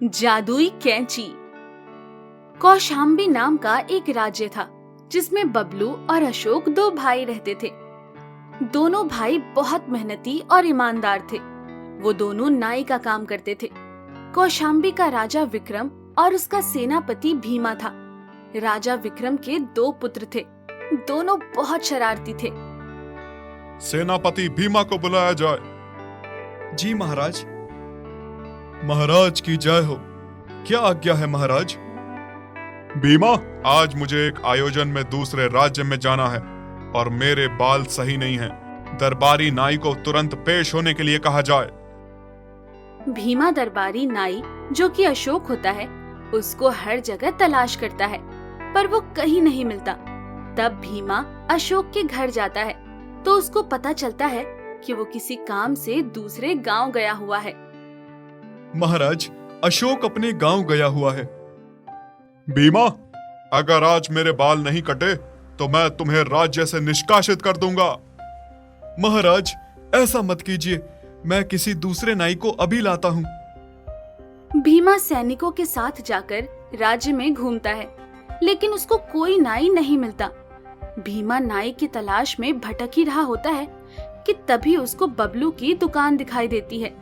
जादुई कैंची। कौशाम्बी नाम का एक राज्य था जिसमें बबलू और अशोक दो भाई रहते थे। दोनों भाई बहुत मेहनती और ईमानदार थे। वो दोनों नाई का काम करते थे। कौशाम्बी का राजा विक्रम और उसका सेनापति भीमा था। राजा विक्रम के दो पुत्र थे। दोनों बहुत शरारती थे। सेनापति भीमा को बुलाया जाए। जी महाराज। महाराज की जय हो। क्या आज्ञा है महाराज? भीमा, आज मुझे एक आयोजन में दूसरे राज्य में जाना है और मेरे बाल सही नहीं हैं। दरबारी नाई को तुरंत पेश होने के लिए कहा जाए। भीमा दरबारी नाई, जो कि अशोक होता है, उसको हर जगह तलाश करता है, पर वो कहीं नहीं मिलता। तब भीमा अशोक के घर जाता है तो उसको पता चलता है कि वो किसी काम से दूसरे गांव गया हुआ है। महाराज, अशोक अपने गांव गया हुआ है। भीमा, अगर आज मेरे बाल नहीं कटे तो मैं तुम्हें राज्य से निष्कासित कर दूंगा। महाराज, ऐसा मत कीजिए। मैं किसी दूसरे नाई को अभी लाता हूँ। भीमा सैनिकों के साथ जाकर राज्य में घूमता है, लेकिन उसको कोई नाई नहीं मिलता। भीमा नाई की तलाश में भटक ही रहा होता है कि तभी उसको बबलू की दुकान दिखाई देती है।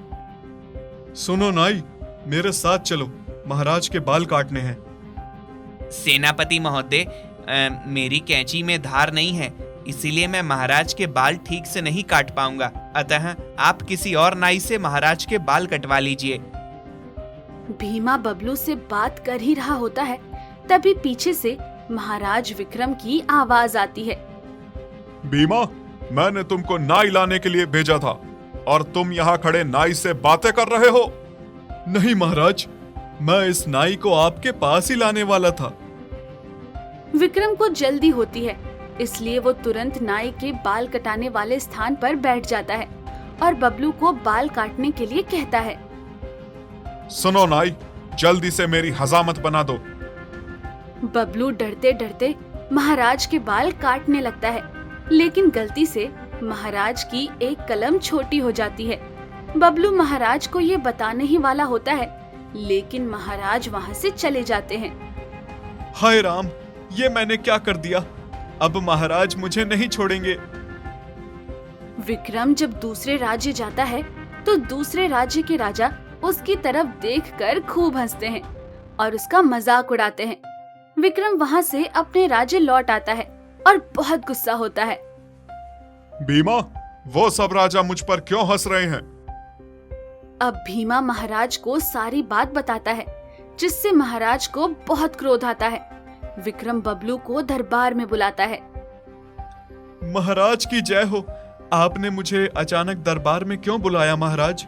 सुनो नाई, मेरे साथ चलो। महाराज के बाल काटने हैं। सेनापति महोदय, मेरी कैंची में धार नहीं है, इसीलिए मैं महाराज के बाल ठीक से नहीं काट पाऊंगा। अतः आप किसी और नाई से महाराज के बाल कटवा लीजिए। भीमा बबलू से बात कर ही रहा होता है, तभी पीछे से महाराज विक्रम की आवाज आती है। भीमा, मैंने तुमको नाई लाने के लिए भेजा था और तुम यहाँ खड़े नाई से बातें कर रहे हो। नहीं महाराज, मैं इस नाई को आपके पास ही लाने वाला था। विक्रम को जल्दी होती है, इसलिए वो तुरंत नाई के बाल कटाने वाले स्थान पर बैठ जाता है और बबलू को बाल काटने के लिए कहता है। सुनो नाई, जल्दी से मेरी हजामत बना दो। बबलू डरते डरते महाराज के बाल काटने लगता है, लेकिन गलती से महाराज की एक कलम छोटी हो जाती है। बबलू महाराज को ये बताने ही वाला होता है, लेकिन महाराज वहाँ से चले जाते हैं। हाय राम, ये मैंने क्या कर दिया? अब महाराज मुझे नहीं छोड़ेंगे। विक्रम जब दूसरे राज्य जाता है तो दूसरे राज्य के राजा उसकी तरफ देखकर खूब हंसते हैं और उसका मजाक उड़ाते हैं। विक्रम वहाँ से अपने राज्य लौट आता है और बहुत गुस्सा होता है। भीमा, वो सब राजा मुझ पर क्यों हंस रहे हैं? अब भीमा महाराज को सारी बात बताता है, जिससे महाराज को बहुत क्रोध आता है। विक्रम बबलू को दरबार में बुलाता है। महाराज की जय हो। आपने मुझे अचानक दरबार में क्यों बुलाया महाराज?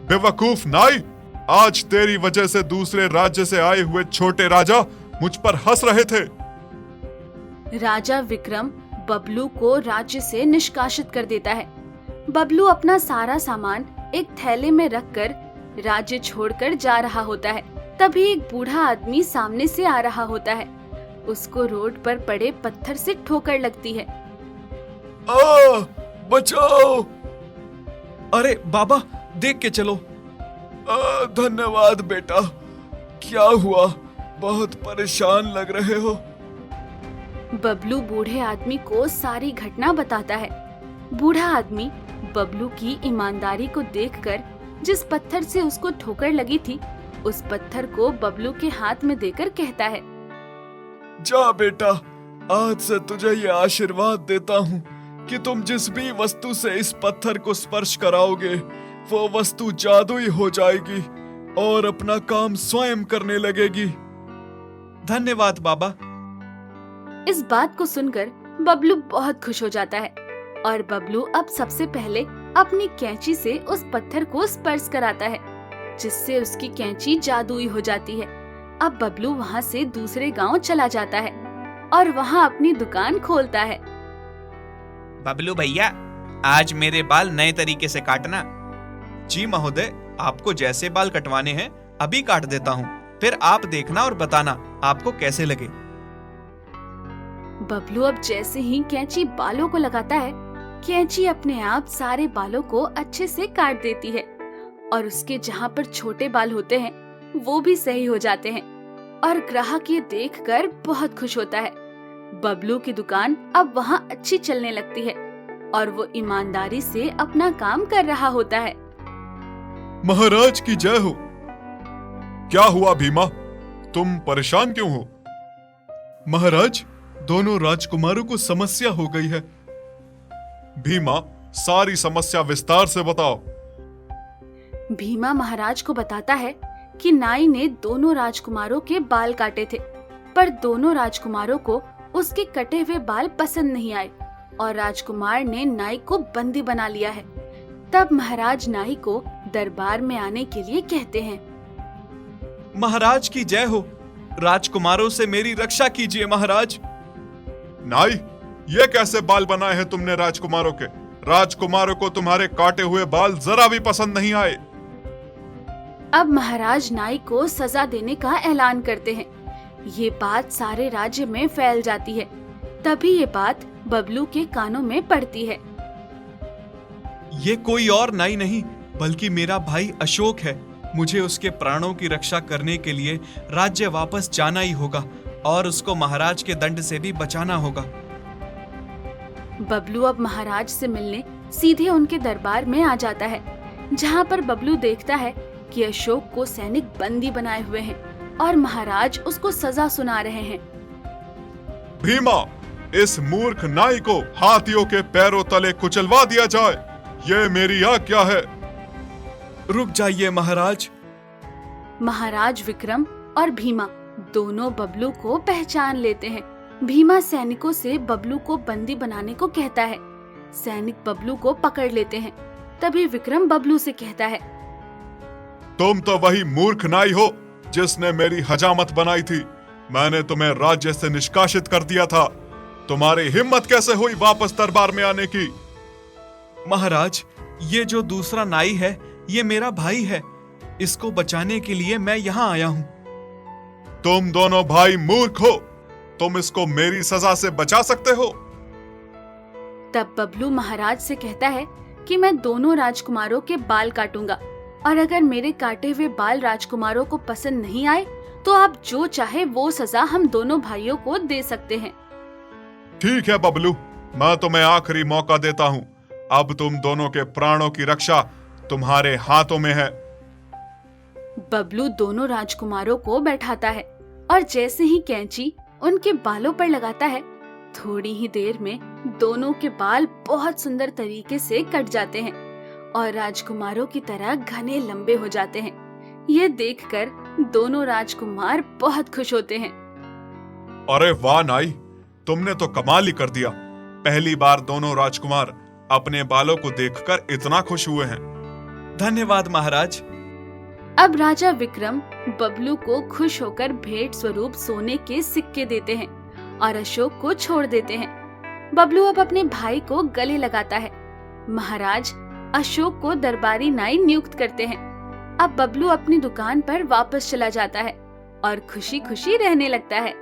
बेवकूफ नाई, आज तेरी वजह से दूसरे राज्य से आए हुए छोटे राजा मुझ पर हंस रहे थे। राजा विक्रम बबलू को राज्य से निष्कासित कर देता है। बबलू अपना सारा सामान एक थैले में रखकर राज्य छोड़कर जा रहा होता है। तभी एक बूढ़ा आदमी सामने से आ रहा होता है। उसको रोड पर पड़े पत्थर से ठोकर लगती है। बचाओ! अरे बाबा, देख के चलो। धन्यवाद बेटा। क्या हुआ? बहुत परेशान लग रहे हो। बबलू बूढ़े आदमी को सारी घटना बताता है। बूढ़ा आदमी बबलू की ईमानदारी को देखकर जिस पत्थर से उसको ठोकर लगी थी, उस पत्थर को बबलू के हाथ में देकर कहता है, जा बेटा, आज से तुझे ये आशीर्वाद देता हूँ कि तुम जिस भी वस्तु से इस पत्थर को स्पर्श कराओगे, वो वस्तु जादुई हो जाएगी और अपना काम स्वयं करने लगेगी। धन्यवाद बाबा। इस बात को सुनकर बबलू बहुत खुश हो जाता है और बबलू अब सबसे पहले अपनी कैंची से उस पत्थर को स्पर्श कराता है, जिससे उसकी कैंची जादुई हो जाती है। अब बबलू वहाँ से दूसरे गांव चला जाता है और वहाँ अपनी दुकान खोलता है। बबलू भैया, आज मेरे बाल नए तरीके से काटना। जी महोदय, आपको जैसे बाल कटवाने हैं अभी काट देता हूँ, फिर आप देखना और बताना आपको कैसे लगे। बबलू अब जैसे ही कैंची बालों को लगाता है, कैंची अपने आप सारे बालों को अच्छे से काट देती है और उसके जहाँ पर छोटे बाल होते हैं वो भी सही हो जाते हैं और ग्राहक ये देखकर बहुत खुश होता है। बबलू की दुकान अब वहाँ अच्छी चलने लगती है और वो ईमानदारी से अपना काम कर रहा होता है। महाराज की जय हो। क्या हुआ भीमा, तुम परेशान क्यों हो? महाराज, दोनों राजकुमारों को समस्या हो गई है। भीमा, सारी समस्या विस्तार से बताओ। भीमा महाराज को बताता है कि नाई ने दोनों राजकुमारों के बाल काटे थे, पर दोनों राजकुमारों को उसके कटे हुए बाल पसंद नहीं आए और राजकुमार ने नाई को बंदी बना लिया है। तब महाराज नाई को दरबार में आने के लिए कहते हैं। महाराज की जय हो। राजकुमारों से मेरी रक्षा कीजिए महाराज। नाई, ये कैसे बाल बनाए हैं तुमने राजकुमारों के? राजकुमारों को तुम्हारे काटे हुए बाल जरा भी पसंद नहीं आए। अब महाराज नाई को सजा देने का ऐलान करते हैं। ये बात सारे राज्य में फैल जाती है। तभी ये बात बबलू के कानों में पड़ती है। ये कोई और नाई नहीं बल्कि मेरा भाई अशोक है। मुझे उसके प्राणों की रक्षा करने के लिए राज्य वापस जाना ही होगा और उसको महाराज के दंड से भी बचाना होगा। बबलू अब महाराज से मिलने सीधे उनके दरबार में आ जाता है, जहाँ पर बबलू देखता है कि अशोक को सैनिक बंदी बनाए हुए हैं और महाराज उसको सजा सुना रहे हैं। भीमा, इस मूर्ख नाई को हाथियों के पैरों तले कुचलवा दिया जाए। ये मेरी आज्ञा है। रुक जाइए महाराज। महाराज विक्रम और भीमा दोनों बबलू को पहचान लेते हैं। भीमा सैनिकों से बबलू को बंदी बनाने को कहता है। सैनिक बबलू को पकड़ लेते हैं। तभी विक्रम बबलू से कहता है, तुम तो वही मूर्ख नाई हो जिसने मेरी हजामत बनाई थी। मैंने तुम्हें राज्य से निष्कासित कर दिया था। तुम्हारी हिम्मत कैसे हुई वापस दरबार में आने की? महाराज, ये जो दूसरा नाई है ये मेरा भाई है। इसको बचाने के लिए मैं यहाँ आया हूँ। तुम दोनों भाई मूर्ख हो। तुम इसको मेरी सजा से बचा सकते हो? तब बबलू महाराज से कहता है कि मैं दोनों राजकुमारों के बाल काटूंगा और अगर मेरे काटे हुए बाल राजकुमारों को पसंद नहीं आए तो आप जो चाहे वो सजा हम दोनों भाइयों को दे सकते हैं। ठीक है बबलू, मैं तुम्हें आखिरी मौका देता हूँ। अब तुम दोनों के प्राणों की रक्षा तुम्हारे हाथों में है। बबलू दोनों राजकुमारों को बैठाता है और जैसे ही कैंची उनके बालों पर लगाता है, थोड़ी ही देर में दोनों के बाल बहुत सुंदर तरीके से कट जाते हैं और राजकुमारों की तरह घने लंबे हो जाते हैं। ये देखकर दोनों राजकुमार बहुत खुश होते हैं। अरे वाह नाई, तुमने तो कमाल ही कर दिया। पहली बार दोनों राजकुमार अपने बालों को देखकर इतना खुश हुए हैं। धन्यवाद महाराज। अब राजा विक्रम बबलू को खुश होकर भेंट स्वरूप सोने के सिक्के देते हैं और अशोक को छोड़ देते हैं। बबलू अब अपने भाई को गले लगाता है। महाराज अशोक को दरबारी नाई नियुक्त करते हैं। अब बबलू अपनी दुकान पर वापस चला जाता है और खुशी खुशी रहने लगता है।